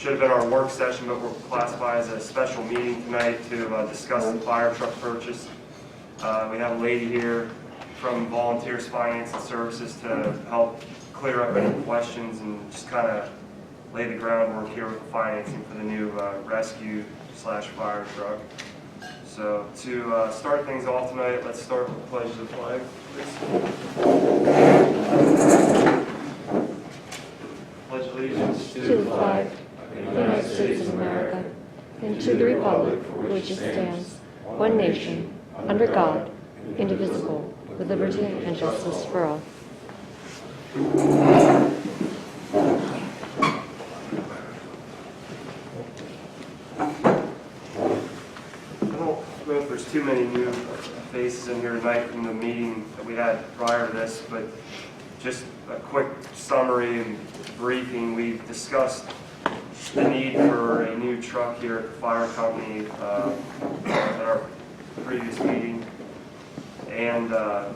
Should have been our work session, but we're classified as a special meeting tonight to discuss the fire truck purchase. We have a lady here from Volunteers Finance and Services to help clear up any questions and just kind of lay the groundwork here with the financing for the new rescue/fire truck. So to start things off tonight, let's start with the pledge of the flag, please. Pledge allegiance to the flag of the United States of America, and to the republic for which it stands, one nation, under God, indivisible, with liberty and justice for all. I don't know if there's too many new faces in here tonight from the meeting that we had prior to this, but just a quick summary and briefing. We discussed the need for a new truck here at the fire company at our previous meeting, and the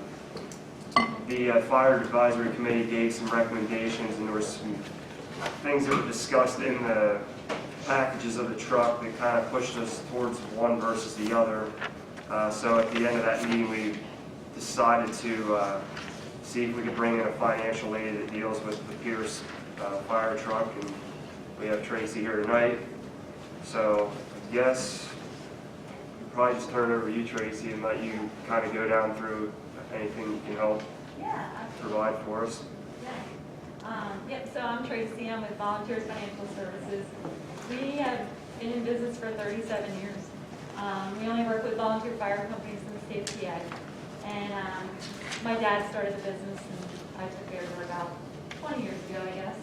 fire advisory committee gave some recommendations, and there were some things that were discussed in the packages of the truck that kind of pushed us towards one versus the other. So at the end of that meeting, we decided to see if we could bring in a financial aid that deals with the Pierce fire truck, and we have Tracy here tonight. So I guess we'll probably just turn it over to you, Tracy, and let you kind of go down through anything you can help provide for us. Yep, so I'm Tracy. I'm with Volunteers Financial Services. We have been in business for 37 years. We only work with volunteer fire companies in the state of PA. And my dad started the business, and I took over about 20 years ago, I guess.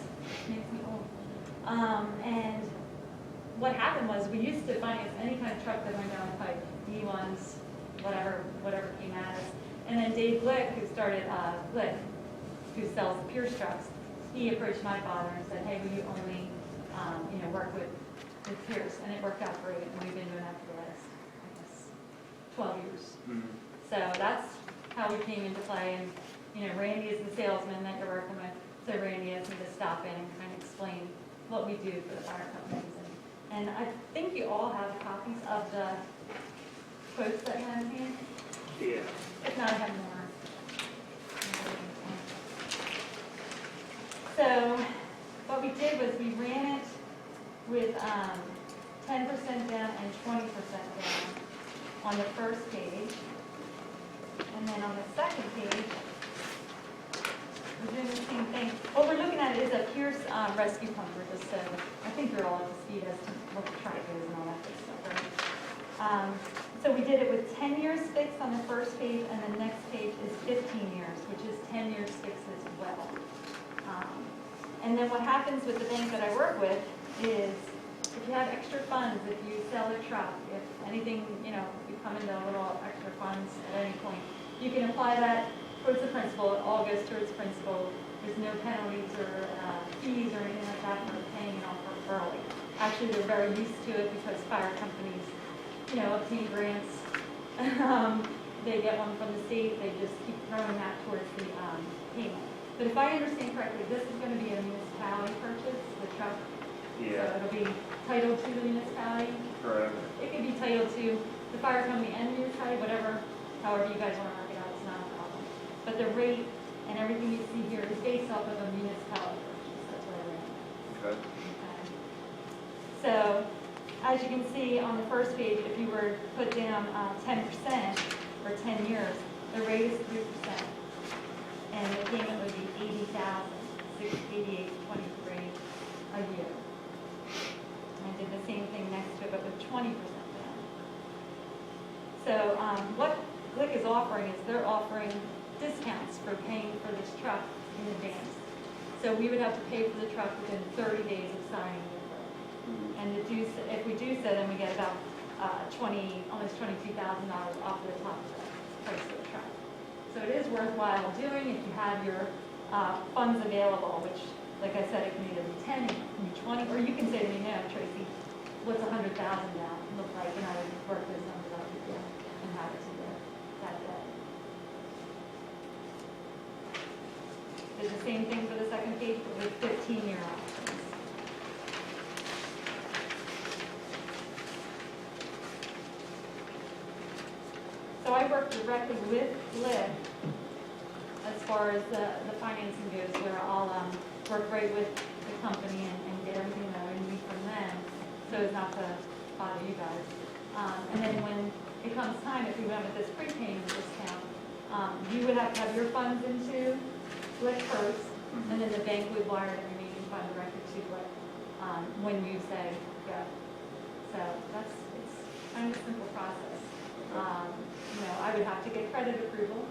Makes me old. And what happened was we used to finance any kind of truck that went down the pipe, D1s, whatever came at us. And then Dave Glick, who started Glick, who sells the Pierce trucks, he approached my father and said, "Hey, will you only, work with Pierce?" And it worked out great, and we've been doing that for the last, I guess, 12 years. Mm-hmm. So that's how we came into play. And Randy is the salesman that you're working with, so Randy asked me to stop in and kind of explain what we do for the fire companies. And I think you all have copies of the quotes that you have in hand. Yeah. If not, I have more. So what we did was we ran it with 10% down and 20% down on the first page. And then on the second page, we're doing the same thing. What we're looking at is a Pierce rescue pumper, just so I think you're all up to speed as to what the truck is and all that good stuff, right? So we did it with 10 years fixed on the first page, and the next page is 15 years, which is 10 years fixed as well. And then what happens with the bank that I work with is if you have extra funds, if you sell a truck, if anything, if you come into a little extra funds at any point, you can apply that towards the principal. It all goes towards principal. There's no penalties or fees or anything like that for paying it off early. Actually, they're very used to it because fire companies, obtain grants. They get one from the state. They just keep throwing that towards the payment. But if I understand correctly, this is going to be a municipality purchase, the truck. Yeah. So it'll be titled to the municipality. Correct. It could be titled to the fire company and the municipality, however you guys want to work it out, it's not a problem. But the rate and everything you see here is based off of a municipality purchase. That's what I ran. Okay. So, as you can see on the first page, if you were to put down 10% for 10 years, the rate is 3%. And the payment would be $80,688.23 a year. And I did the same thing next to it, but with 20% down. So what Glick is offering is they're offering discounts for paying for this truck in advance. So we would have to pay for the truck within 30 days of signing the agreement. And if we do so, then we get about almost $22,000 off the top of the price of the truck. So it is worthwhile doing if you have your funds available, which, like I said, it can either be 10, it can be 20, or you can say to me, "No, Tracy, what's 100,000 now look like?" And I would work those numbers out with you and have it to that day. Did the same thing for the second page, but with 15-year options. So I work directly with Lyft as far as the financing goes, where I'll work right with the company and get everything that I need from them, so as not to bother you guys. And then when it comes time, if we went with this prepayment discount, you would have to have your funds into Lyft first, and then the bank would wire the remaining fund directly to Lyft when you say go. So it's kind of a simple process. I would have to get credit approval,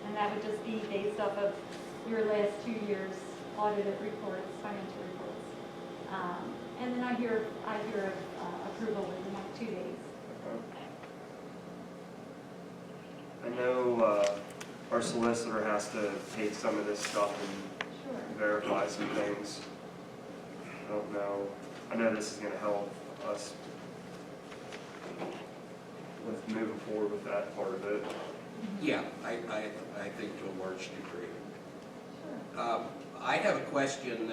and that would just be based off of your last 2 years audited reports, financial reports. And then I hear approval within like 2 days. I know our solicitor has to take some of this stuff and Sure. verify some things. I don't know. I know this is going to help us with moving forward with that part of it. Yeah, I think to a large degree. Sure. I have a question.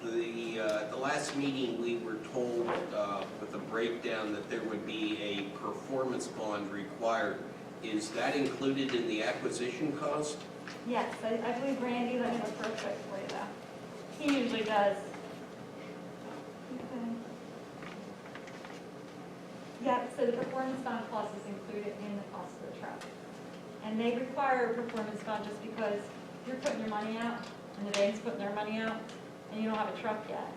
The last meeting, we were told with a breakdown that there would be a performance bond required. Is that included in the acquisition cost? Yes, I believe Randy, let me look real quick for you though. He usually does. Okay. Yeah, so the performance bond cost is included in the cost of the truck. And they require a performance bond just because you're putting your money out and the bank's putting their money out and you don't have a truck yet,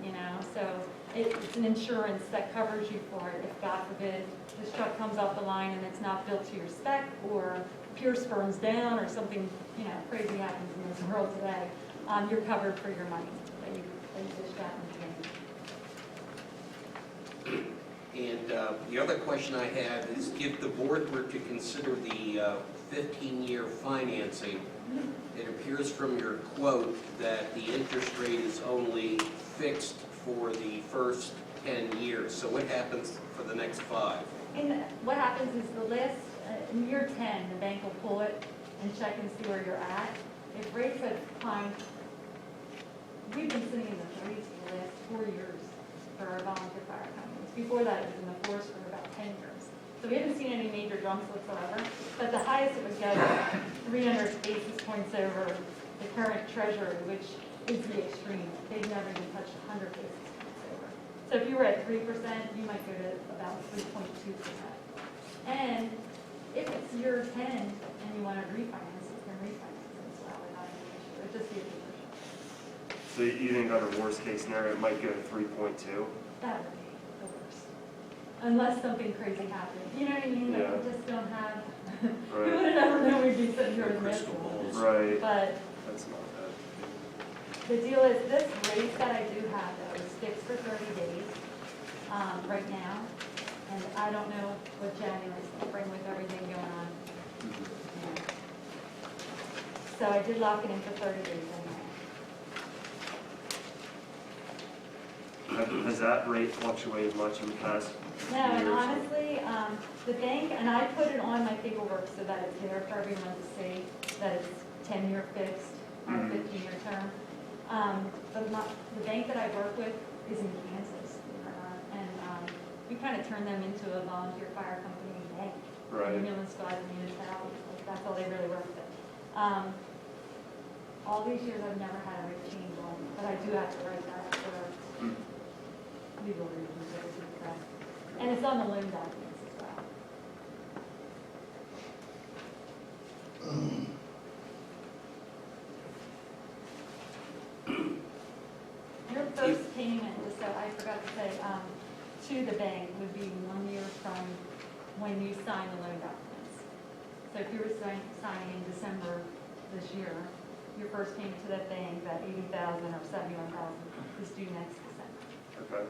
So it's an insurance that covers you for it. If God forbid this truck comes off the line and it's not built to your spec, or Pierce burns down, or something, crazy happens in this world today, you're covered for your money that you dished out in the beginning. And the other question I have is, if the board were to consider the 15-year financing, it appears from your quote that the interest rate is only fixed for the first 10 years. So what happens for the next 5? And what happens is the last, in year 10, the bank will pull it and check and see where you're at. If rates have climbed, we've been sitting in the 3s for the last 4 years for our volunteer fire companies. Before that, it was in the 4s for about 10 years. So we haven't seen any major jumps whatsoever, but the highest it would go is 300 basis points over the current treasury, which is the extreme. They've never even touched 100 basis points over. So if you were at 3%, you might go to about 3.2%. And if it's year 10 and you want to refinance, you can refinance it as well without any issue. It just be a condition. So you think under worst case scenario, it might go to 3.2? That would be the worst. Unless something crazy happened. You know what I mean? Like, Yeah. we just don't have, Right. we would have never known we'd be sitting here No in this. crystal balls. Right. But That's not bad. the deal is, this rate that I do have though is fixed for 30 days right now. And I don't know what January's going to bring with everything going on. Yeah. So I did lock it in for 30 days anyway. Has that rate fluctuated much in the past No, and years? honestly, the bank, and I put it on my paperwork so that it's there for everyone to see, that it's 10-year fixed or 15-year term. But the bank that I work with is in Kansas, and we kind of turn them into a volunteer fire company bank. Right. Ambulance squad and municipalities, like, that's all they really work with. All these years, I've never had a rate change on, but I do have to write that for legal reasons, that is correct. And it's on the loan documents as well. Your first payment, just so I forgot to say, to the bank would be 1 year from when you sign the loan documents. So if you were signing in December this year, your first payment to that bank, that $80,000 or $71,000, is due next December. Okay.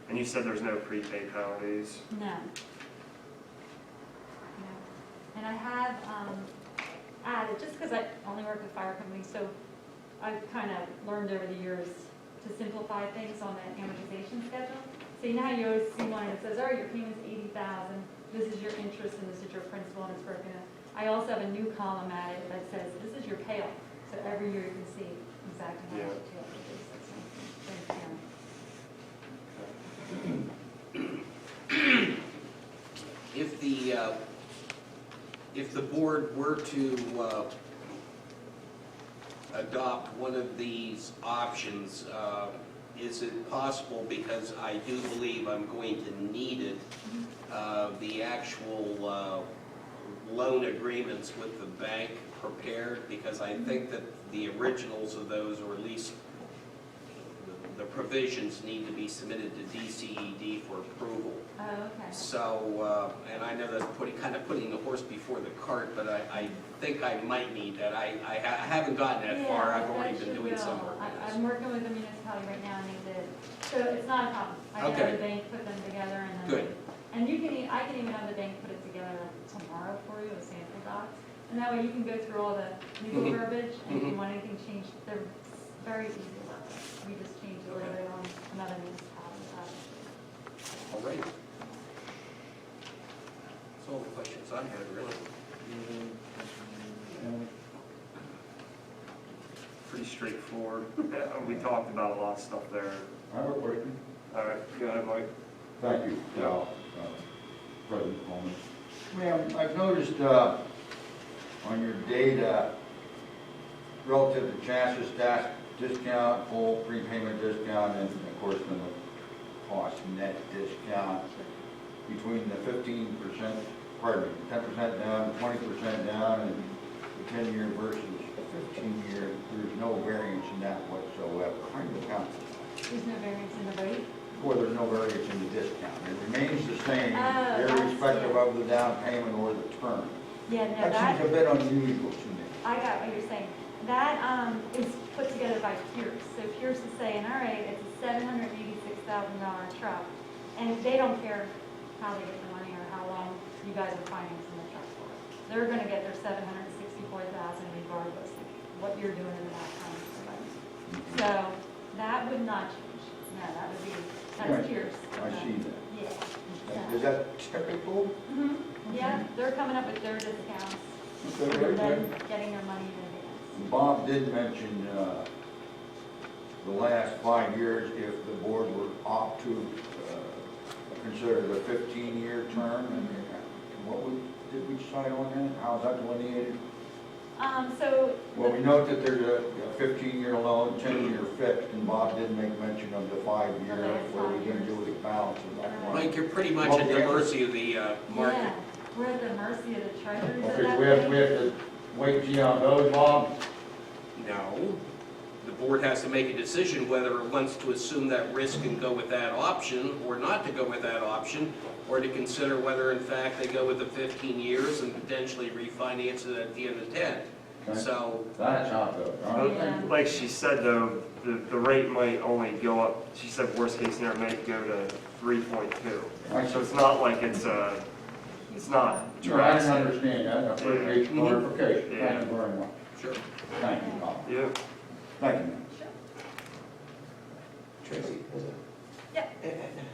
And you said there's no prepaid penalties? No. No. And I have added, just because I only work with fire companies, so I've kind of learned over the years to simplify things on the amortization schedule. So you know how you always see one that says, all right, your payment's $80,000, this is your interest and this is your principal, and it's broken up. I also have a new column added that says, this is your payoff. So every year you can see exactly how much your payoff is. That's transparent. If the If the board were to adopt one of these options, is it possible, because I do believe I'm going to need it, the actual loan agreements with the bank prepared? Because I think that the originals of those, or at least the provisions, need to be submitted to DCED for approval. Oh, okay. So, and I know that's kind of putting the horse before the cart, but I think I might need that. I haven't gotten that far. I've already been doing some work on this. I'm working with the municipality right now, and they did, so it's not a problem. I can Okay. have the bank put them together, and then. Good. And you can, I can even have the bank put it together tomorrow for you, a sample docs. And that way you can go through all the legal Mhm. verbiage, and if you Mhm. want anything changed, they're very easy to work with. We just changed a little bit on another municipality. All right. That's all the questions I had, really. Pretty straightforward. We talked about a lot of stuff there. I have a question. All right, go ahead, Mike. Thank you, President Coleman. Ma'am, I've noticed on your data relative to chassis tax discount, full prepayment discount, and of course then the cost net discount between the 15%, pardon me, 10% down, 20% down, and the 10-year versus the 15-year, there's no variance in that whatsoever. How do you account for that? There's no variance in the rate? Well, there's no variance in the discount. It remains the same, Oh, irrespective yeah. of the down payment or the term. Yeah, no, That that, seems a bit unusual to me. I got what you're saying. That is put together by Pierce. So Pierce is saying, all right, it's a $786,000 truck, and they don't care how they get the money or how long you guys are financing the truck for. They're gonna get their $764,000 regardless of what you're doing in that time. So that would not change. No, that would be, that's Right. Pierce. I see that. Yeah. Is that typical? Mhm. Yeah, they're coming up with their discounts, Okay, and very then good. getting their money in advance. Bob did mention the last 5 years, if the board were opt to consider the 15-year term, and did we decide on that? How's that delineated? So. Well, we note that there's a 15-year loan, 10-year fixed, and Bob did make mention of the 5-year, what are we going to do with the balance of that one? Mike, you're pretty much at the mercy of the market. Yeah, we're at the mercy of the treasuries at Okay, that so we have point. to wait and see how it goes, Bob? No. The board has to make a decision whether it wants to assume that risk and go with that option, or not to go with that option, or to consider whether in fact they go with the 15 years and potentially refinance it at the end of 10. Okay. So, That's how it goes, all right? Yeah. Like she said, though, the rate might only go up, she said worst case scenario might go to 3.2. I So it's not like it's not No, I didn't drastic. understand that, I appreciate the Yeah. clarification, Yeah. thank you very much. sure. Thank you, Bob. Yeah. Thank you, ma'am. Tracy, Yeah.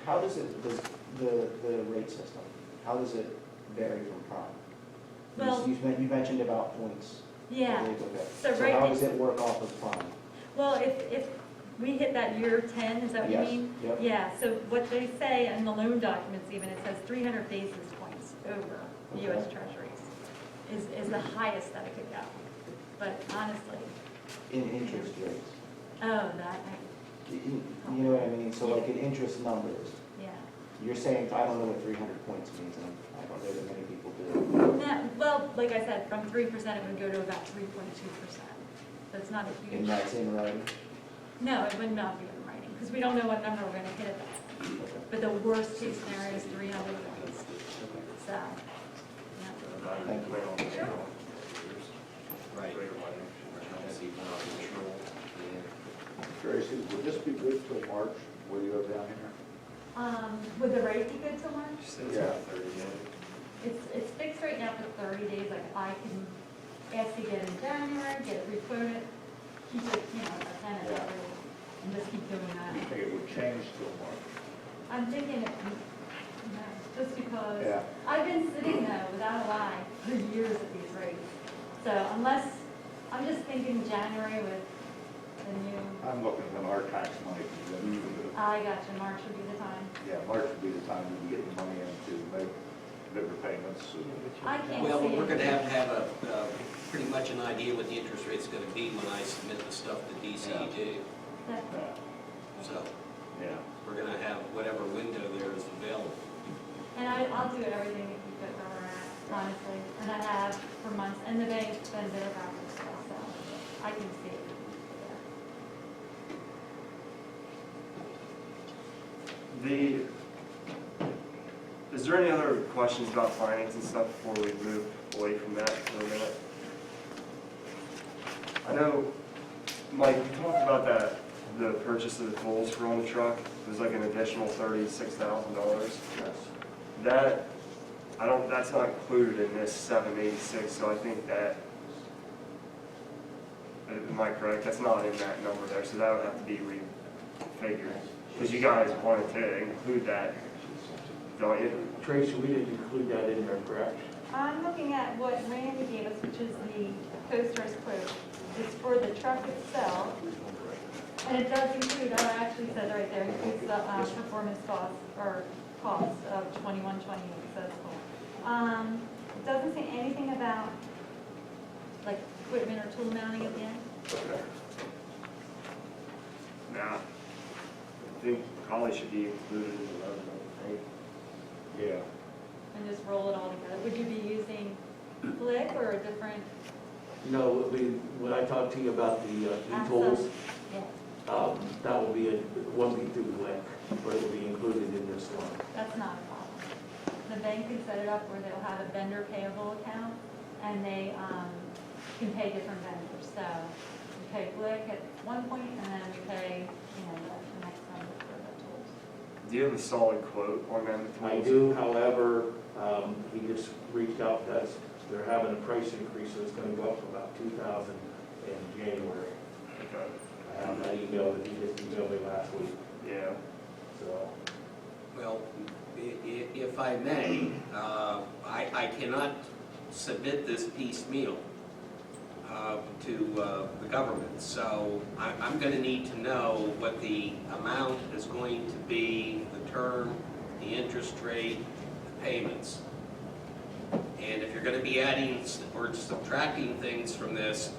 how does the rate system, how does it vary from prime? Well- You mentioned about points. Yeah. Okay. So So right how now- does it work off of prime? Well, if we hit that year 10, is that what you Yes, mean? yep. Yeah, so what they say in the loan documents even, it says 300 basis points over the US Okay. Treasuries is the highest that it could go. But honestly, In interest rates? oh, that, You know what I mean? So like in interest numbers, yeah. you're saying, I don't know what 300 points means, and I don't know that many people do. No, well, like I said, from 3% it would go to about 3.2%. So it's not a And huge, that's in writing? no, it would not be in writing, because we don't know what number we're gonna hit at that point. Okay. But the worst case scenario is 300 points, so, yeah. Thank you. Right. Tracy, would this be good till March? Will you have down here? Would the rate be good till March? She said it's Yeah. about 30 days. It's fixed right now for 30 days, like I can ask to get it in January, get it requoted, keep it, a tenant every, and just keep doing Do you that. think it would change till March? I'm thinking, just because Yeah. I've been sitting though, without a lie, for years at these rates. So unless, I'm just thinking January with the new, I'm looking at our tax money. I got you, March would be the time. Yeah, March would be the time we can get the money in to make different payments. I can't Well, see we're it. gonna have a, pretty much an idea what the interest rate's gonna be when I submit the stuff to DCED. That- So Yeah. we're gonna have whatever window there is available. And I'll do everything to keep it where we're at, honestly, and I have for months, and the bank's been there about this stuff, so I can see it. Is there any other questions about finance and stuff before we move away from that for a minute? I know, Mike, you talked about that, the purchase of the tools for on the truck, it was like an additional $36,000. Yes. That, that's not included in this 786, so I think that, am I correct? That's not in that number there, so that would have to be refigured. Because you guys wanted to include that, don't you? Tracy, we didn't include that in there, correct? I'm looking at what Randy gave us, which is the CoStar's quote. It's for the truck itself, and it does include, oh, it actually says right there, it includes the performance costs, or costs of $21.28, so that's cool. It doesn't say anything about, like, equipment or tool mounting at the end. Okay. Nah, I think probably should be included in the revenue, right? Yeah. And just roll it all together. Would you be using Blick or a different? No, when I talked to you about the e-tools, Yeah, that will be, it won't be through Link, but it will be included in this one. that's not a problem. The bank can set it up where they'll have a vendor payable account, and they can pay different vendors. So we pay Blick at one point, and then we pay, the next one for the tools. Do you have a solid quote on them? I do, however, he just reached out to us, they're having a price increase, so it's gonna go up to about 2,000 in January. Okay. I have that email that he just emailed me last week, Yeah. so. Well, if I may, I cannot submit this piecemeal to the government. So I'm going to need to know what the amount is going to be, the term, the interest rate, the payments. And if you're going to be adding or subtracting things from this,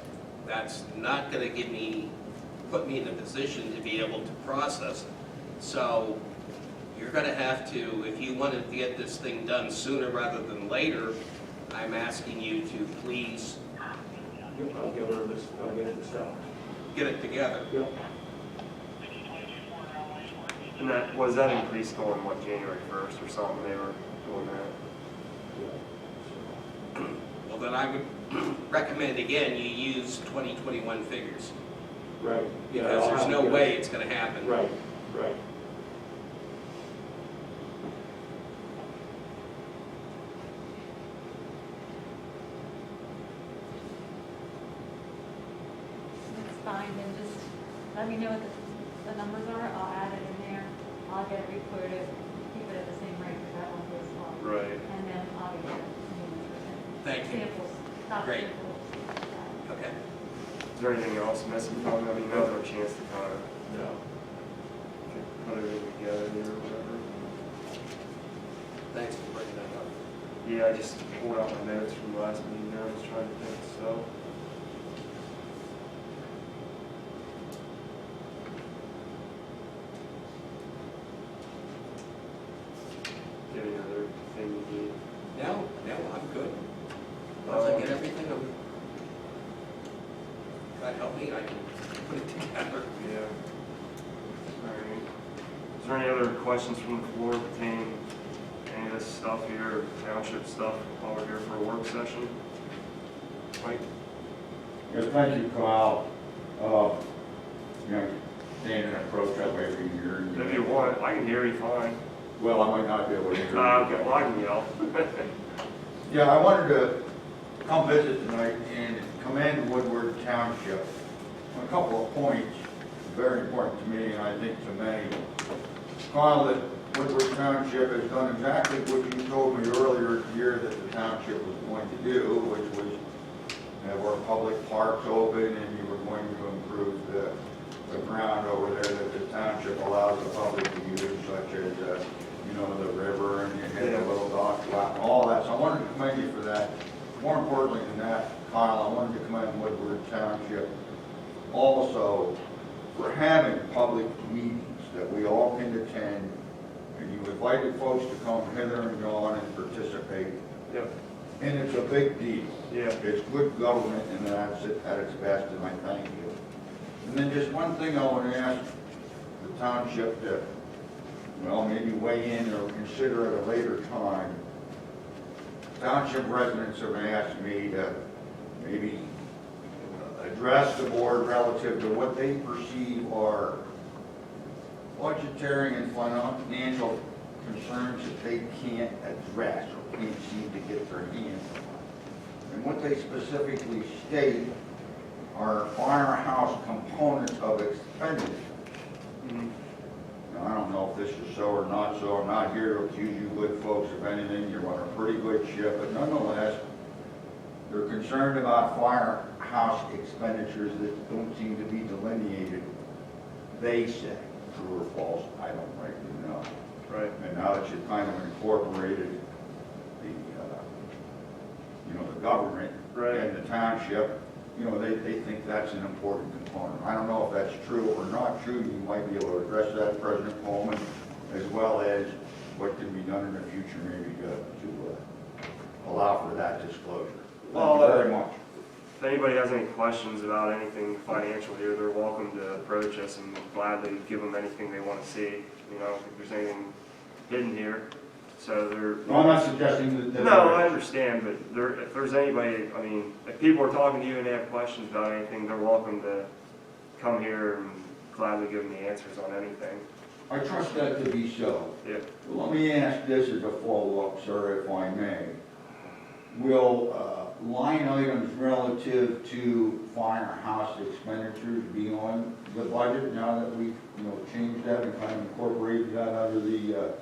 that's not going to put me in a position to be able to process it. So you're going to have to, if you wanted to get this thing done sooner rather than later, I'm asking you to please I'll give her this, I'll get it this out. get it together. Yep. And that, was that increase going, January 1st or something, they were doing that? Well, then I would recommend, again, you use 2021 figures. Right. Yeah, Because I'll there's have no to get way it. it's going to happen. Right, right. It's fine, then just let me know what the numbers are, I'll add it in there, I'll get it requoted, keep it at the same rate for that one as well. Right. And then I'll get it. Thank you. Samples, not Great. samples. Okay. Is there anything else missing from them? I mean, no other chance to kind of No. put everything together here or whatever. Thanks for bringing that up. Yeah, I just pulled out my notes from the last meeting there, I was trying to think, so. Any other thing you need? No, I'm good. Once I get everything, God help me, I can put it together. Yeah. All right. Is there any other questions from the floor pertaining to any of this stuff here, township stuff, while we're here for a work session? Mike? Yes, thank you, Kyle. Stand and approach that way from here. If you want, I can hear you fine. Well, I might not be able to hear you. Okay, well, I can yell. Yeah, I wanted to come visit tonight and commend Woodward Township. A couple of points, very important to me and I think to many. Kyle, that Woodward Township has done exactly what you told me earlier here that the township was going to do, which was have our public parks open and you were going to improve the ground over there that the township allows the public to use, such as, the river and you had the little dock lot and all more importantly than that, Kyle, I wanted to commend Woodward Township also for having public meetings that we all can attend, and you invited folks to come hither and yon and participate. Yep. And it's a big deal. Yeah. It's good government, and that's it at its best, and I thank you. And then just one thing I want to ask the township to, well, maybe weigh in or consider at a later time. Township residents have asked me to maybe address the board relative to what they perceive are budgetary and financial concerns that they can't address or can't seem to get their hands on. And what they specifically state are firehouse components of expenditure. Now, I don't know if this is so or not so. I'm not here to accuse you good folks of anything. You're on a pretty good ship, but nonetheless, they're concerned about firehouse expenditures that don't seem to be delineated. They say, true or false, I don't rightly know. Right. And now that you've kind of incorporated the, the government Right. and the township, they think that's an important component. I don't know if that's true or not true. You might be able to address that, President Coleman, as well as what can be done in the future maybe to allow for that disclosure. Thank you very much. If anybody has any questions about anything financial here, they're welcome to approach us and gladly give them anything they want to see. If there's anything hidden here. So No, I'm not suggesting that. No, I understand, but if there's anybody, if people are talking to you and they have questions about anything, they're welcome to come here and gladly give them the answers on anything. I trust that to be so. Yeah. Well, let me ask this as a follow-up, sir, if I may. Will line items relative to firehouse expenditures be on the budget now that we've, changed that and kind of incorporated that under the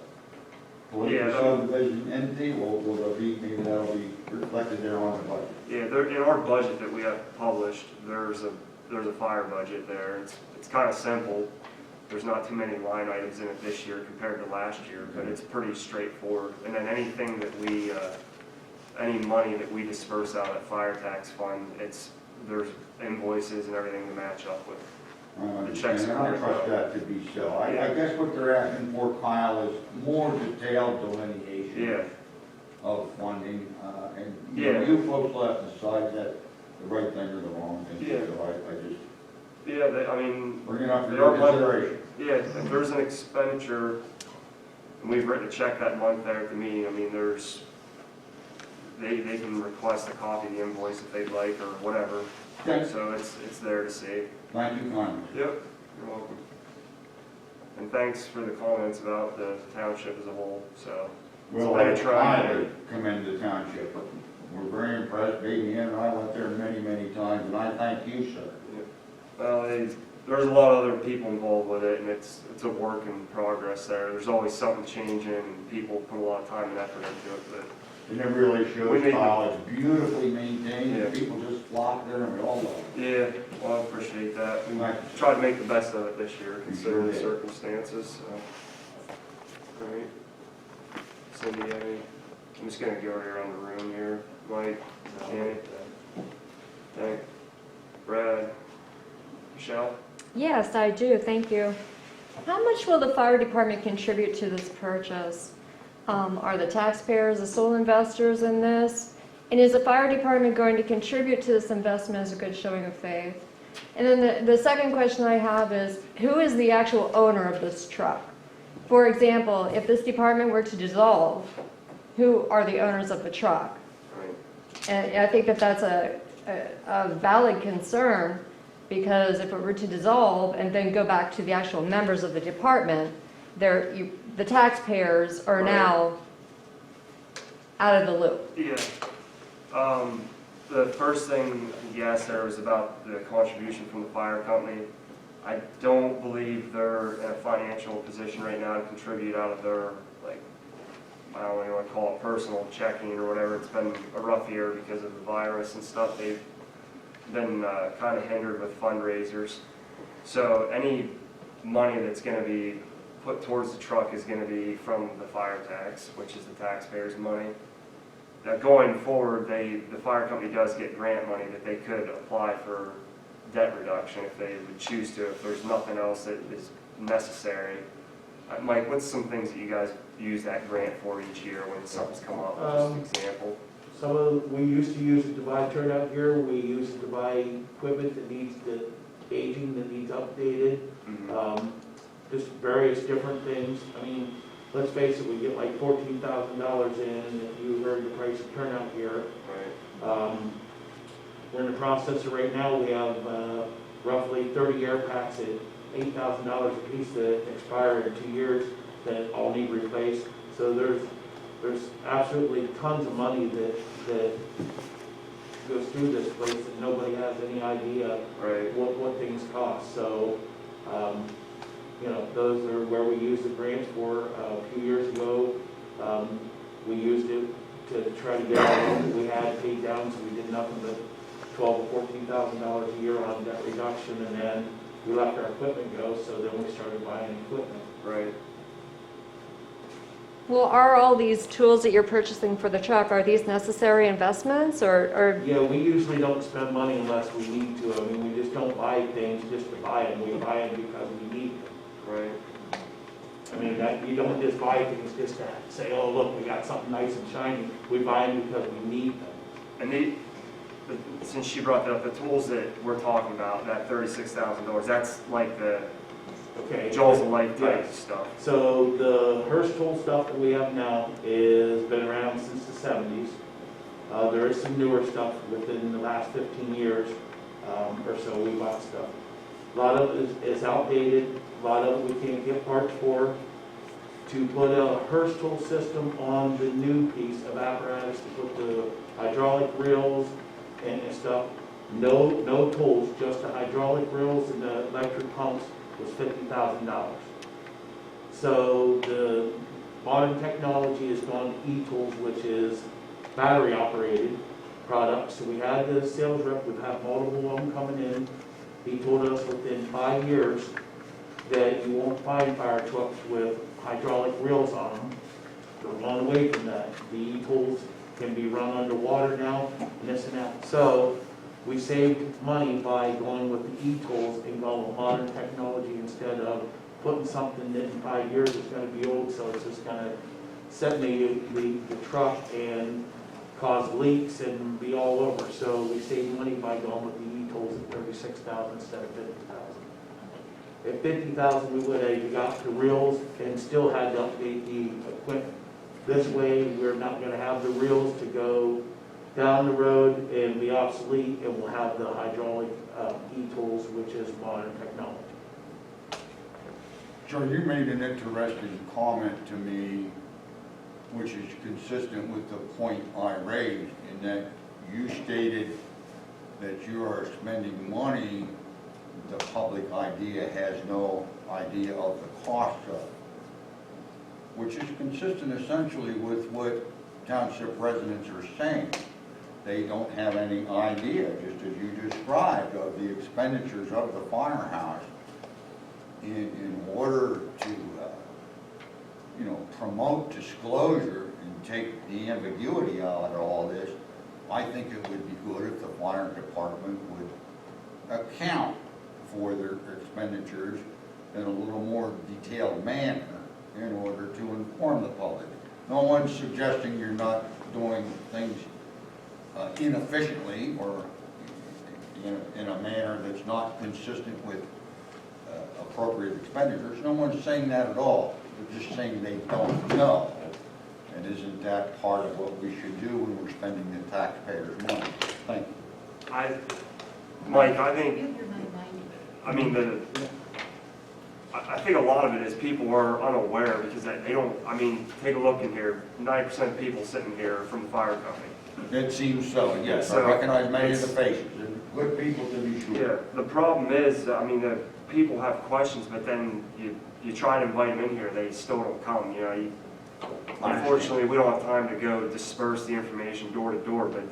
political subdivision entity? Will there be, maybe that'll be reflected there on the budget? Yeah, in our budget that we have published, there's a fire budget there. It's kind of simple. There's not too many line items in it this year compared to last year, but it's pretty straightforward. And then anything that any money that we disperse out of fire tax fund, there's invoices and everything to match up with. I trust that to be so. I guess what they're asking for, Kyle, is more detailed delineation of funding. And you folks will have to decide that the right thing or the wrong thing. Yeah. So I just bring it up for your consideration. Yeah, if there's an expenditure, and we've written a check that month there at the meeting, they can request a copy of the invoice if they'd like or whatever. Okay. So it's there to see. Thank you kindly. Yep, you're welcome. And thanks for the comments about the township as a whole, so. Well, I highly commend the township. We're very impressed. Baby Ann and I went there many, many times, and I thank you, sir. Well, there's a lot of other people involved with it, and it's a work in progress there. There's always something changing, and people put a lot of time and effort into it, but. And it really shows, Kyle. It's beautifully maintained, and people just flock there, and we all love it. Yeah, well, I appreciate that. We tried to make the best of it this year, considering the circumstances. All right. Cindy, I'm just going to go around the room here. Mike, Danny, Hank, Brad, Michelle? Yes, I do. Thank you. How much will the fire department contribute to this purchase? Are the taxpayers the sole investors in this? And is the fire department going to contribute to this investment as a good showing of faith? And then the second question I have is, who is the actual owner of this truck? For example, if this department were to dissolve, who are the owners of the truck? And I think that that's a valid concern, because if it were to dissolve and then go back to the actual members of the department, the taxpayers are now out of the loop. Yeah. The first thing you asked there was about the contribution from the fire company. I don't believe they're in a financial position right now to contribute out of their, I don't know what you want to call it, personal checking or whatever. It's been a rough year because of the virus and stuff. They've been kind of hindered with fundraisers. So any money that's going to be put towards the truck is going to be from the fire tax, which is the taxpayers' money. going forward, the fire company does get grant money that they could apply for debt reduction if they would choose to, if there's nothing else that is necessary. Mike, what's some things that you guys use that grant for each year when something's come up, just an example? We used to use it to buy turnout gear, we use it to buy equipment that needs aging, that needs updated. Just various different things. I mean, let's face it, we get like $14,000 in, if you heard the price of turnout gear. Right. We're in the process of right now, we have roughly 30 air packs at $8,000 a piece that expire in 2 years that all need replaced. So there's absolutely tons of money that goes through this place that nobody has any idea Right. what things cost. So, you know, those are where we use the grants for. A few years ago, we used it to try to get all the loans that we had paid down, so we did nothing but $12,000 or $14,000 a year on debt reduction, and then we let our equipment go, so then we started buying equipment. Right. Well, are all these tools that you're purchasing for the truck, are these necessary investments or Yeah, we usually don't spend money unless we need to. I mean, we just don't buy things just to buy them. We buy them because we need them. Right. I mean, you don't just buy things just to say, oh, look, we got something nice and shiny. We buy them because we need them. And since she brought that up, the tools that we're talking about, that $36,000, that's like the Okay. Jaws of Life type Yes. stuff. So the Hearst tool stuff that we have now is been around since the 70s. There is some newer stuff within the last 15 years or so we bought stuff. A lot of it is outdated. A lot of it we can't get parts for. To put a Hearst tool system on the new piece of apparatus, to put the hydraulic reels and stuff, no tools, just the hydraulic reels and the electric pumps, was $50,000. So the modern technology has gone to e-tools, which is battery operated products. So we had the sales rep, we've had multiple of them coming in. He told us within 5 years that you won't find fire trucks with hydraulic reels on them. They're run away from that. The e-tools can be run underwater now, and this and that. So we saved money by going with the e-tools and going with modern technology instead of putting something that in 5 years is going to be old, so it's just going to set the truck and cause leaks and be all over. So we saved money by going with the e-tools at $36,000 instead of $50,000. At $50,000, we would have got the reels and still had to update the equipment. This way, we're not going to have the reels to go down the road and be obsolete, and we'll have the hydraulic e-tools, which is modern technology. Joe, you made an interesting comment to me, which is consistent with the point I raised, in that you stated that you are spending money the public has no idea of the cost of, which is consistent essentially with what township residents are saying. They don't have any idea, just as you described, of the expenditures of the firehouse in order to, promote disclosure and take the ambiguity out of all this. I think it would be good if the fire department would account for their expenditures in a little more detailed manner in order to inform the public. No one's suggesting you're not doing things inefficiently or in a manner that's not consistent with appropriate expenditures. No one's saying that at all. They're just saying they don't know. And isn't that part of what we should do when we're spending the taxpayers' money? Thank you. Mike, I think, I think a lot of it is people are unaware because they don't, take a look in here, 90% of people sitting here are from the fire company. It seems so, yes. So, I recognize many of the faces, and good people to be Yeah, sure. the problem is, the people have questions, but then you try to invite them in here, they still don't come, Unfortunately, we don't have time to go disperse the information door to door, but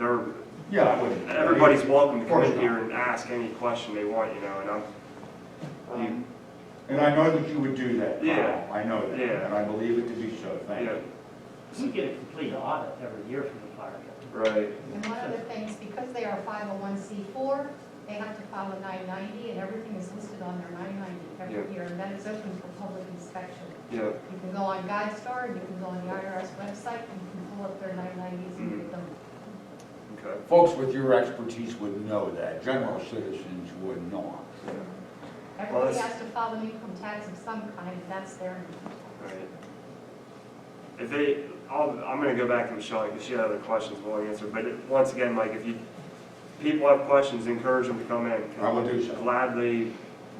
Yeah. everybody's welcome to come Of in course here and ask any question they want, and And I know that you would do that. Carl. Yeah. I know that, Yeah. and I believe it to be so. Thank Yeah. you. You get a complete audit every year from the fire company. Right, And one of the things, because they are 501c4, they have to file a 990, and everything is listed on their 990 every Yeah. year, and that is open for public inspection. yeah, You can go on GuideStar, you can go on the IRS website, and you can pull up their 990s and get them. okay. Folks with your expertise would know that, general citizens would not. Everybody that's- has to file an income tax of some kind, and that's their income tax. Right. If they, I'm gonna go back to Michelle, because she had other questions we'll answer, but once again, Mike, if people have questions, encourage them to come in. I will do so. Gladly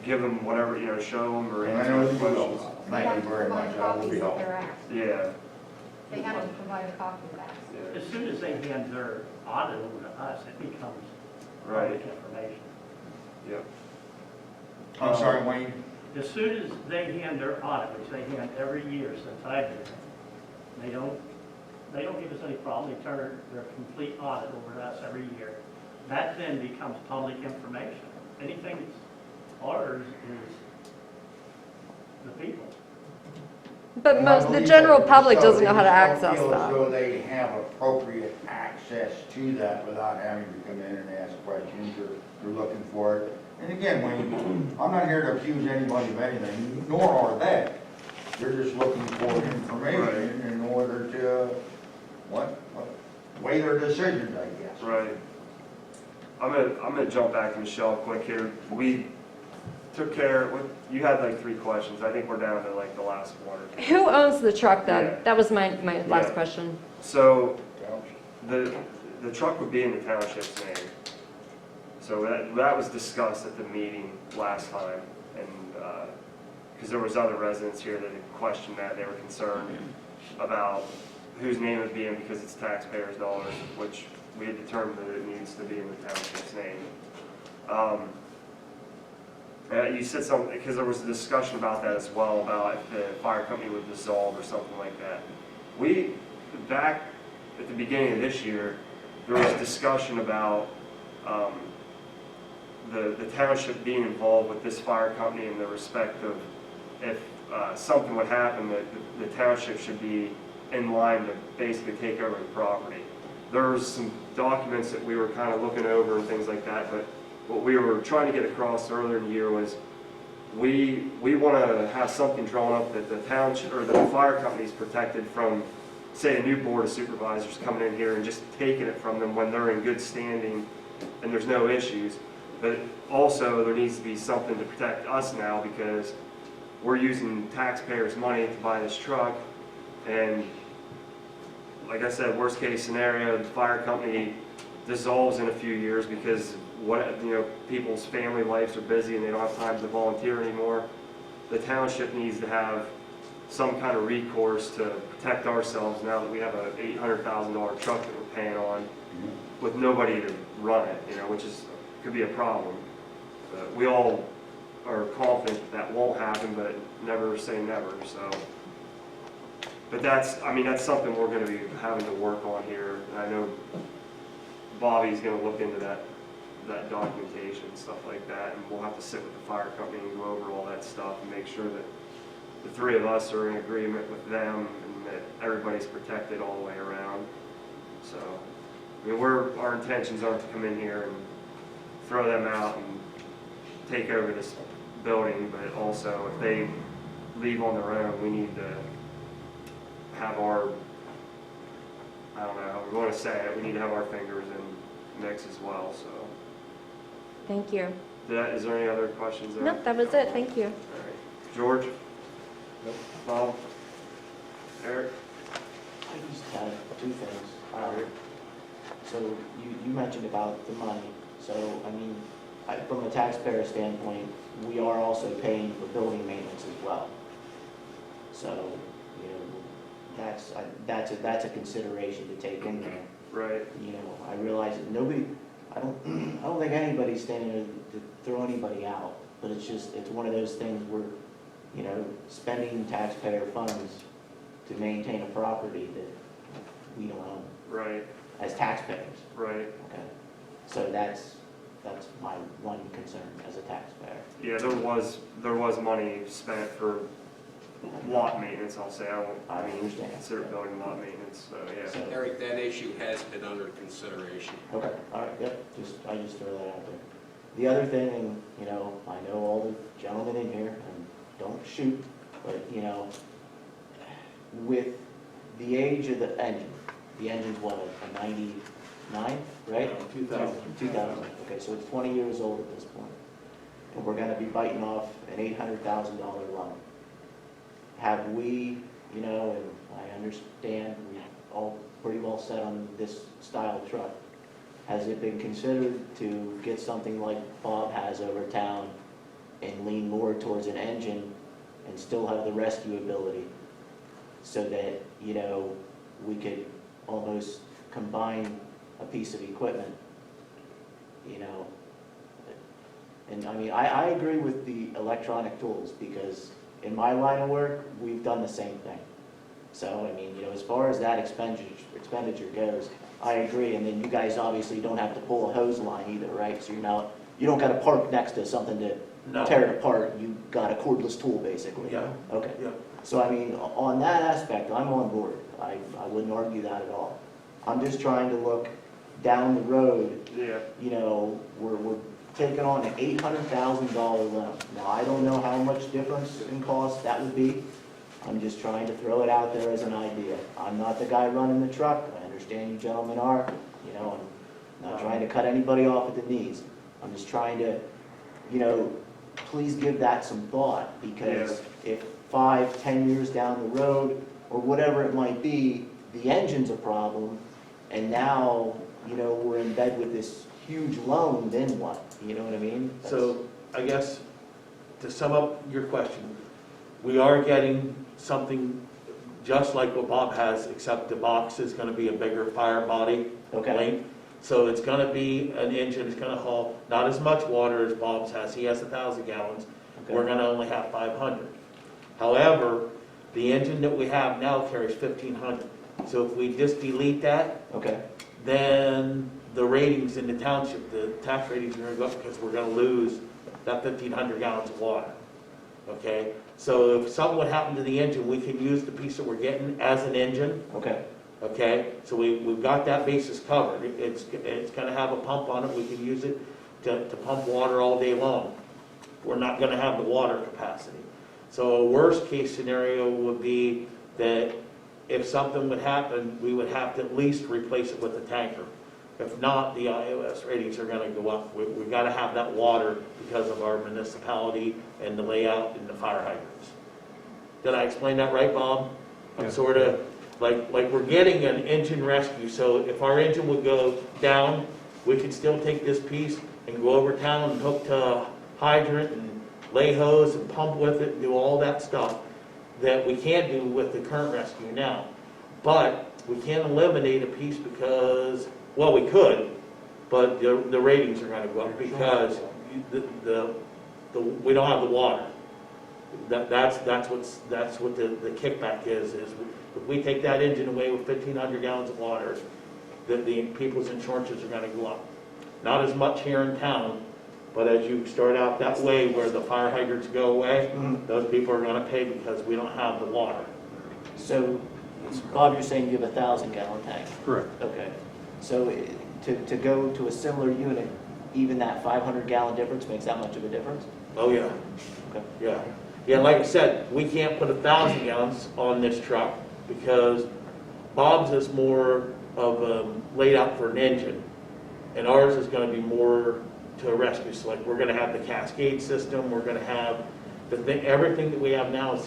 give them whatever, show them or And I answer know their you questions. will. They Thank have you to very provide much, I will copies be of helpful. their acts. Yeah, They have to provide a copy of that. yeah, As soon as they hand their audit over to us, it becomes right, public information. yeah. I'm sorry, Wayne? As soon as they hand their audit, which they hand every year since I've been here, they don't give us any problem. They turn their complete audit over to us every year. That then becomes public information. Anything that's ours is the people. But And I the believe general that public so doesn't know how to they just access don't feel as that. though they have appropriate access to that without having to come in and ask questions or they're looking for it. And again, Wayne, I'm not here to accuse anybody of anything, nor are they. They're just looking for information in order to, weigh their decisions, I guess. Right. I'm gonna jump back to Michelle quick here. We took care, you had like 3 questions. I think we're down to like the last one. Who owns the truck then? Yeah. That was my last Yeah. question. So, the truck would be in the township's name. So that was discussed at the meeting last time, and, because there was other residents here that had questioned that, they were concerned about whose name it would be in because it's taxpayers' dollars, which we had determined that it needs to be in the township's name. You said something, because there was a discussion about that as well, about if the fire company would dissolve or something like that. Back at the beginning of this year, there was discussion about the township being involved with this fire company in the respect of if something would happen, that the township should be in line to basically take over the property. There was some documents that we were kind of looking over and things like that, but what we were trying to get across earlier in the year was we want to have something drawn up that the township or the fire company is protected from, say, a new board of supervisors coming in here and just taking it from them when they're in good standing and there's no issues. But also there needs to be something to protect us now because we're using taxpayers' money to buy this truck, and like I said, worst case scenario, the fire company dissolves in a few years because people's family lives are busy and they don't have time to volunteer anymore. The township needs to have some kind of recourse to protect ourselves now that we have a $800,000 truck that we're paying on with nobody to run it, which could be a problem. We all are confident that won't happen, but never say never. So, but that's something we're going to be having to work on here. And I know Bobby's going to look into that documentation and stuff like that, and we'll have to sit with the fire company and go over all that stuff and make sure that the 3 of us are in agreement with them and that everybody's protected all the way around. So, our intentions aren't to come in here and throw them out and take over this building, but also if they leave on their own, we need to have our, I don't know how we want to say it, we need to have our fingers in the mix as well, so. Thank you. Is there any other questions there? Nope, that was it. Thank you. All right. George? Bob? Eric? I just have 2 things. So you mentioned about the money. So, from a taxpayer standpoint, we are also paying for building maintenance as well. So, that's a consideration to take in there. Right. I realize that I don't think anybody's standing there to throw anybody out, but it's one of those things where, spending taxpayer funds to maintain a property that we don't own Right. as taxpayers. Right. Okay. So that's my one concern as a taxpayer. Yeah, there was money spent for lot maintenance, I'll say. I mean, understand. consider building lot maintenance, so yeah. So, Eric, that issue has been under consideration. okay, all right, yep, I just throw that out there. The other thing, and, you know, I know all the gentlemen in here, and don't shoot, but, you know, with the age of the engine's what, a 99, right? 2000. 2000, okay, so it's 20 years old at this point. And we're gonna be biting off an $800,000 loan. Have we, you know, and I understand we all pretty well set on this style of truck. Has it been considered to get something like Bob has over town and lean more towards an engine and still have the rescue ability? So that, you know, we could almost combine a piece of equipment, you know? And I mean, I agree with the electronic tools because in my line of work, we've done the same thing. So, I mean, you know, as far as that expenditure goes, I agree. And then you guys obviously don't have to pull a hose line either, right? So you don't got to park next to something to No. tear it apart. You got a cordless tool basically. Yeah. Okay. Yeah. So, I mean, on that aspect, I'm on board. I wouldn't argue that at all. I'm just trying to look down the road. Yeah. You know, we're taking on an $800,000 loan. Now, I don't know how much difference in cost that would be. I'm just trying to throw it out there as an idea. I'm not the guy running the truck. I understand you gentlemen are. You know, I'm not trying to cut anybody off at the knees. I'm just trying to, you know, please give that some thought because if 5-10 years down the road or whatever it might be, the engine's a problem and now, you know, we're in bed with this huge loan, then what? You know what I mean? So I guess to sum up your question, we are getting something just like what Bob has, except the box is going to be a bigger fire body Okay. length. So it's going to be an engine, it's going to haul not as much water as Bob's has. He has 1,000 gallons. Okay. We're going to only have 500. However, the engine that we have now carries 1,500. So if we just delete that, Okay. then the ratings in the township, the tax ratings are going to go up because we're going to lose that 1,500 gallons of water. Okay? So if something would happen to the engine, we can use the piece that we're getting as an engine. Okay. Okay? So we've got that basis covered. It's going to have a pump on it. We can use it to pump water all day long. We're not going to have the water capacity. So a worst case scenario would be that if something would happen, we would have to at least replace it with a tanker. If not, the IOS ratings are going to go up. We've got to have that water because of our municipality and the layout and the fire hydrants. Did I explain that right, Bob? I'm sort of like we're getting an engine rescue. So if our engine would go down, we could still take this piece and go over town and hook to a hydrant and lay hose and pump with it and do all that stuff that we can't do with the current rescue now. But we can't eliminate a piece because, well, we could, but the ratings are going to go up because we don't have the water. That's what the kickback is if we take that engine away with 1,500 gallons of water, the people's insurances are going to go up. Not as much here in town, but as you start out that way where the fire hydrants go away, those people are going to pay because we don't have the water. So, Bob, you're saying you have a 1,000-gallon tank? Correct. Okay. So to go to a similar unit, even that 500-gallon difference makes that much of a difference? Oh, yeah. Okay. Yeah. Yeah, like I said, we can't put 1,000 gallons on this truck because Bob's is more of laid out for an engine, and ours is going to be more to a rescue. So like we're going to have the cascade system, we're going to have everything that we have now.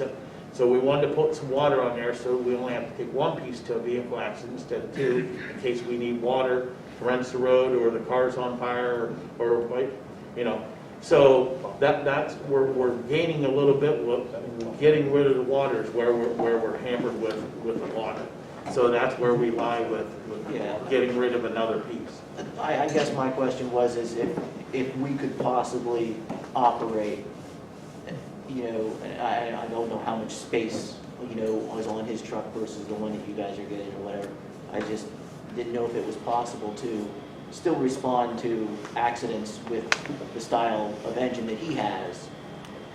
So we wanted to put some water on there so we only have to take one piece to a vehicle accident instead of two in case we need water to rinse the road or the car's on fire or you know. So that's we're gaining a little bit with getting rid of the waters where we're hampered with the water. So that's where we lie with getting rid of another piece. I guess my question was is if we could possibly operate, you know, I don't know how much space, you know, was on his truck versus the one that you guys are getting or whatever. I just didn't know if it was possible to still respond to accidents with the style of engine that he has,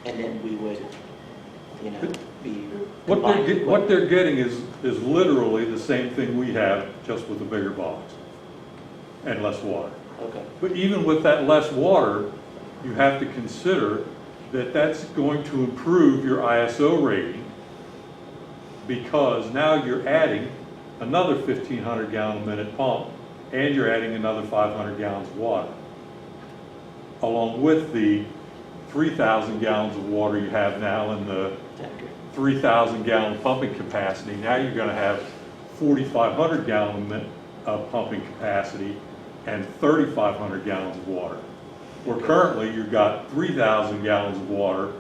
and then we would, you know, speed. What combined equipment. they're getting is literally the same thing we have, just with a bigger box and less water. Okay. But even with that less water, you have to consider that that's going to improve your ISO rating, because now you're adding another 1,500 gallon a minute pump, and you're adding another 500 gallons of water, along with the 3,000 gallons of water you have now and the 3,000 gallon pumping capacity. Now you're going to have 4,500 gallon of pumping capacity and 3,500 gallons of water. Where currently you've got 3,000 gallons of water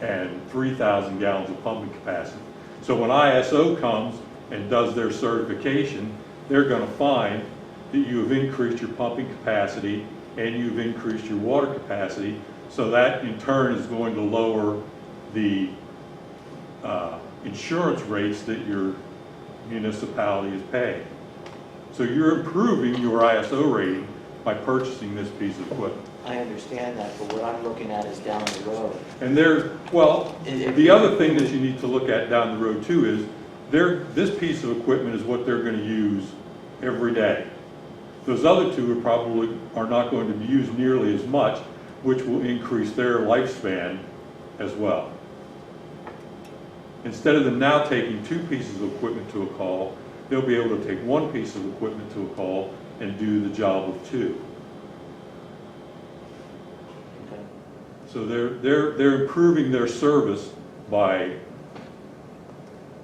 and 3,000 gallons of pumping capacity. So when ISO comes and does their certification, they're going to find that you have increased your pumping capacity and you've increased your water capacity. So that in turn is going to lower the insurance rates that your municipality is paying. So you're improving your ISO rating by purchasing this piece of equipment. I understand that, but what I'm looking at is down the road. And the other thing that you need to look at down the road too is this piece of equipment is what they're going to use every day. Those other two are not going to be used nearly as much, which will increase their lifespan as well. Instead of them now taking two pieces of equipment to a call, they'll be able to take one piece of equipment to a call and do the job of two. Okay. So they're improving their service by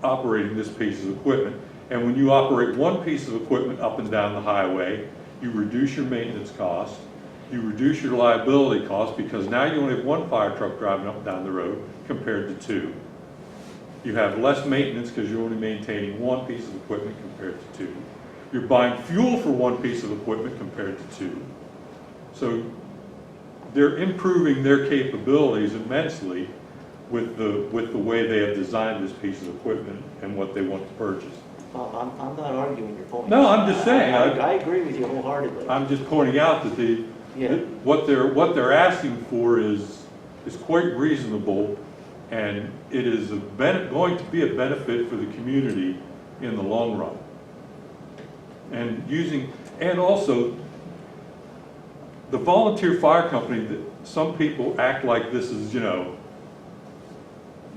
operating this piece of equipment. And when you operate one piece of equipment up and down the highway, you reduce your maintenance costs, you reduce your liability costs, because now you only have one fire truck driving up and down the road compared to two. You have less maintenance because you're only maintaining one piece of equipment compared to two. You're buying fuel for one piece of equipment compared to two. So they're improving their capabilities immensely with the way they have designed this piece of equipment and what they want to purchase. Well, I'm not arguing your point. No, I'm just saying. I agree with you wholeheartedly. I'm just pointing out that what they're asking for is quite reasonable, and it is going to be a benefit for the community in the long run. And also, the volunteer fire company, some people act like this is,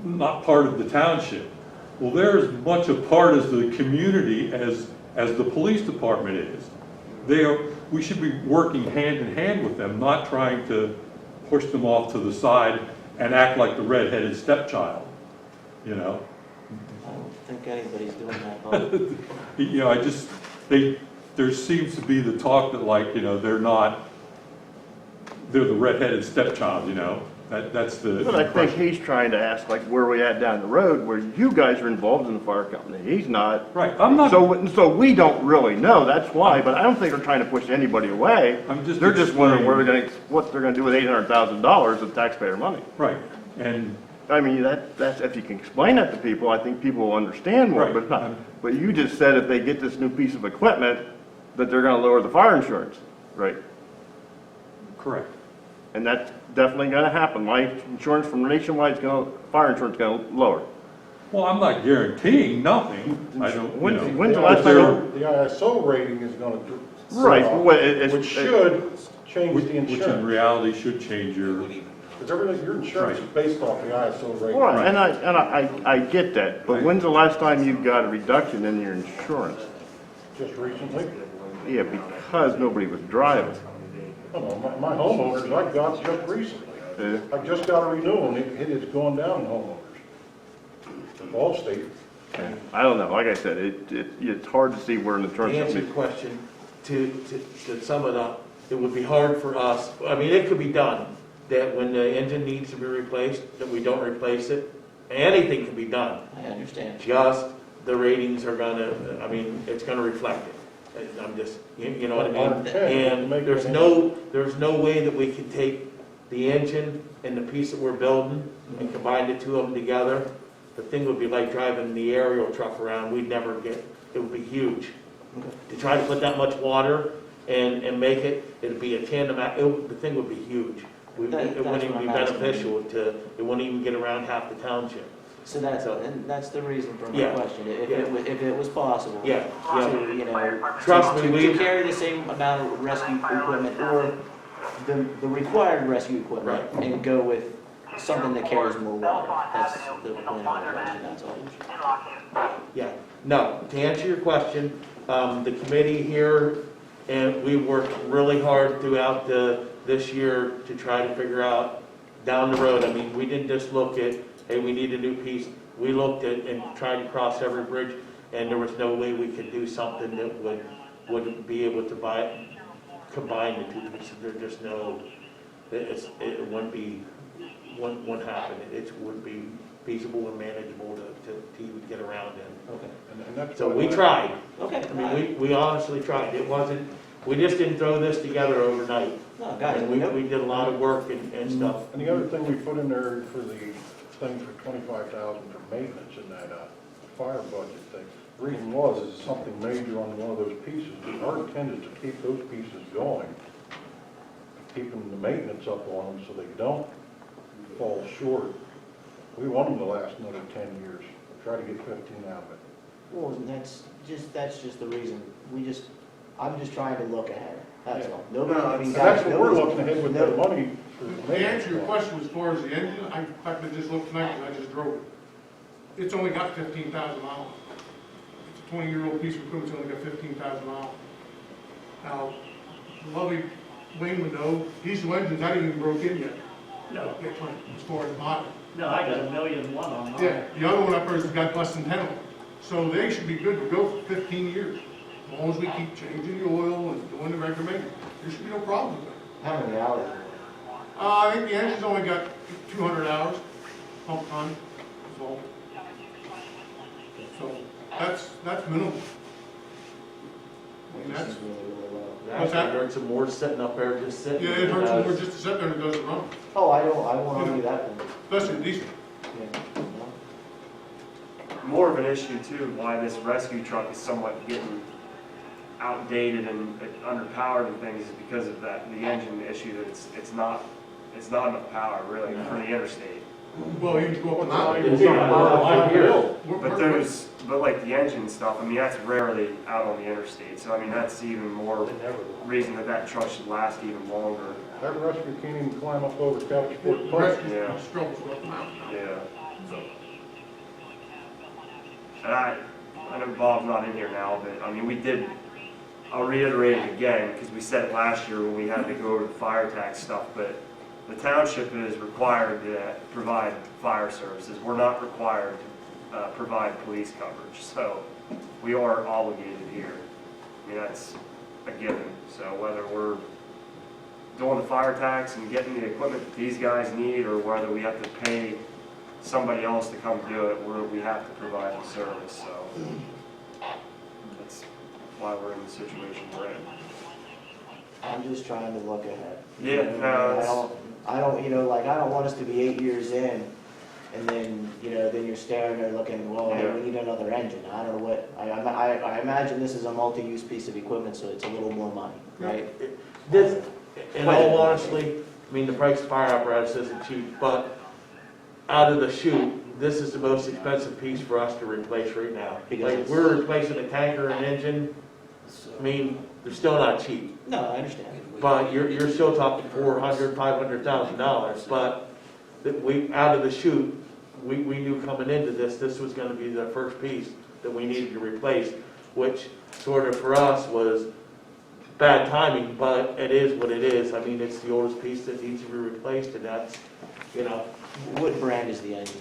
not part of the township. Well, they're as much a part as the community as the police department is. We should be working hand in hand with them, not trying to push them off to the side and act like the red-headed stepchild, I don't think anybody's doing that. There seems to be the talk that they're the red-headed stepchild, that's the. But I think he's trying to ask, like, where we at down the road, where you guys are involved in the fire company. He's not. Right, I'm not. So we don't really know, that's why, but I don't think they're trying to push anybody away. They're just wondering what they're gonna do with $800,000 of taxpayer money. Right, and. I mean, that's, if you can explain that to people, I think people will understand more, Right. but you just said if they get this new piece of equipment, that they're gonna lower the fire insurance, right? Correct. And that's definitely gonna happen. My insurance from Nationwide fire insurance is gonna lower. Well, I'm not guaranteeing nothing. I don't, When's the last time? The ISO rating is gonna. Right, Which should change the which in insurance. reality should change your. Because everything, your insurance is based off the ISO rating. Right, and I get that, but when's the last time you got a reduction in your insurance? Just recently. Yeah, because nobody was driving. I don't know, my homeowners, I got just recently. Yeah. I just got a renewal, and it is going down in homeowners. All state. I don't know, like I said, it's hard to see where an To insurance answer company. your question, to sum it up, it would be hard for us, it could be done, that when the engine needs to be replaced, that we don't replace it. Anything can be done, I understand. just the ratings are gonna, it's gonna reflect it. I'm just, you know what I mean? And there's no way that we can take the engine and the piece that we're building and combine the two of them together. The thing would be like driving the aerial truck around, we'd never get, it would be huge. To try to put that much water and make it'd be a tandem, the thing would be huge. It wouldn't even be beneficial it wouldn't even get around half the township. So that's the reason for my Yeah. question, Yeah. if it was possible. Yeah, yeah. To, you know, Trust me, to we- carry the same amount of rescue equipment or the required rescue equipment Right. and go with something that carries more water. That's the point of the question, that's all. Yeah, no, to answer your question, the committee here, and we worked really hard throughout this year to try to figure out down the road. I mean, we didn't just look at, hey, we need a new piece. We looked at and tried to cross every bridge, and there was no way we could do something that would be able to combine the two pieces. There's just no, it wouldn't happen. It wouldn't be feasible and manageable to even get around in. Okay. And that's So why we tried. Okay. I mean, we honestly tried. It wasn't, we just didn't throw this together overnight. No, guys, And we did a lot of work and stuff. And the other thing we put in there for the thing for 25,000 for maintenance in that fire budget thing, the reason was is something major on one of those pieces, but our intent is to keep those pieces going, keeping the maintenance up on them so they don't fall short. We want them to last another 10 years, try to get 15 out of it. Well, that's just the reason. I'm just trying to look ahead, that's all. Nobody, I mean, And guys, that's what we're nobody's- looking ahead with no- that money for the To maintenance. answer your question as far as the engine, I practically just looked tonight and I just drove it. It's only got 15,000 miles. It's a 20-year-old piece of equipment, it's only got 15,000 miles. Now, lovely Wayne would know, diesel engines, that ain't even broke in yet. No, As far as model. no, I got 1,000,001 on mine. Yeah, the other one up there has got less than 10 of them. So they should be good to go for 15 years. As long as we keep changing the oil and doing the regular maintenance, there should be no problem with that. How many hours? I think the engine's only got 200 hours, pump time, so. So, that's minimal. It And just that's, seems really, really low. What's that? Actually hurts them more sitting up there just sitting. yeah, it hurts more just to sit there and it doesn't run, Oh, I won't argue that one. especially the diesel. Yeah. More of an issue too, why this rescue truck is somewhat getting outdated and underpowered and things is because of the engine issue, that it's not enough power really for the interstate. Well, you can go up and out. It's not here. But like the engine stuff, I mean, that's rarely out on the interstate, so I mean, that's even more reason that truck should last even longer. That rescue can't even climb up over Couch The Fort Park. rescue Yeah. struggles to go up and out. Yeah. And I know Bob's not in here now, but I mean, I'll reiterate it again, because we said it last year when we had to go over the fire tax stuff, but the township is required to provide fire services. We're not required to provide police coverage, so we are obligated here. I mean, that's a given. So whether we're doing the fire tax and getting the equipment that these guys need, or whether we have to pay somebody else to come do it, we have to provide the service, so that's why we're in the situation we're in. I'm just trying to look ahead. Yeah, You know, no, I don't want us to be 8 years in, and then, then you're staring there looking, well, hey, we need another engine. I don't know what, I imagine this is a multi-use piece of equipment, so it's a little more money, right? This, in all honesty, I mean, the price of fire apparatus isn't cheap, but out of the chute, this is the most expensive piece for us to replace right now. Because Like, we're replacing a tanker and engine, I mean, they're still not cheap. No, I understand. But you're still talking $400,000, $500,000, but out of the chute, we knew coming into this was gonna be the first piece that we needed to replace, which sort of for us was bad timing, but it is what it is. I mean, it's the oldest piece that needs to be replaced, and that's, What brand is the engine?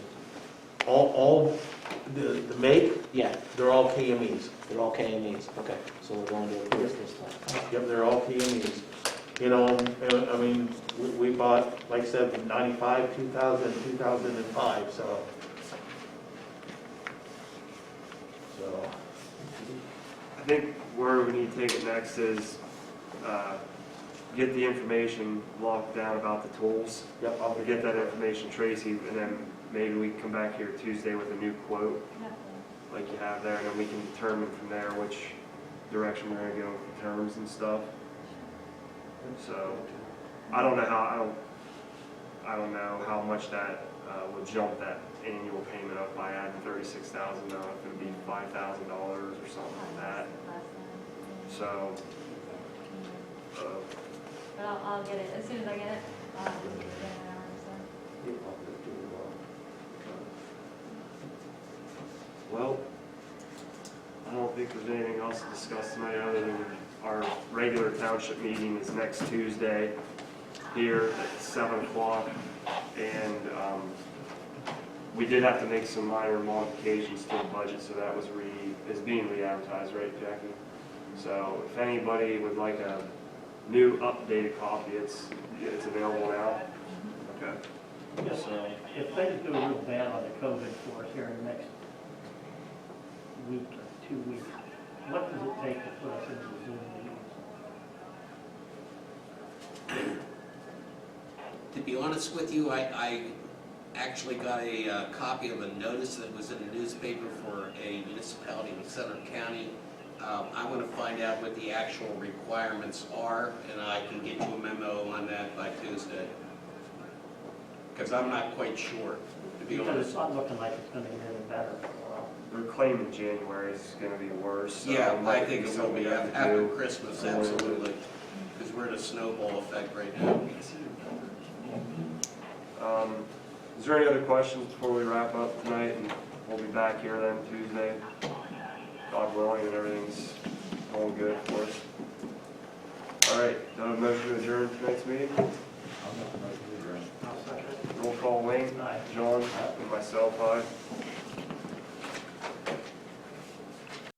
all the make, Yeah, they're all KMEs. they're all KMEs. Okay, so we're going to replace this time. Yep, they're all KMEs. I mean, we bought, like I said, 95, 2000, 2005, so. I think where we need to take it next is get the information locked down about the tools. Yep, I'll Get that information, Tracy, and then maybe we can come back here Tuesday with a new quote like you have there, and then we can determine from there which direction we're gonna go with terms and stuff. So, I don't know how much that would jump that annual payment up by adding 36,000, now it would be $5,000 or something like that. So, But I'll get it, as soon as I get it, I'll have to get it in an hour or so. well, I don't think there's anything else to discuss tonight other than our regular township meeting is next Tuesday here at 7 o'clock. And we did have to make some minor modifications to the budget, so that was is being re-advertised, right, Jackie? So if anybody would like a new updated copy, it's available now. Okay. Yes, if things go real bad on the COVID for us here in the next week or 2 weeks, what does it take to put us into the Zoom meetings? To be honest with you, I actually got a copy of a notice that was in a newspaper for a municipality in Center County. I want to find out what the actual requirements are, and I can get you a memo on that by Tuesday. Because I'm not quite sure, to be Because honest. it's not looking like it's gonna get any better for a while. They're claiming January is going to be worse. So Yeah, it I might think it will something be we have to after do. Christmas, absolutely. Because we're in a snowball effect right now. Is there any other questions before we wrap up tonight? And we'll be back here then Tuesday, God willing, and everything's going good for us. All right, do I have a motion to adjourn tonight's meeting? I'll second. Roll call, Wayne, Aye. John, and myself, aye.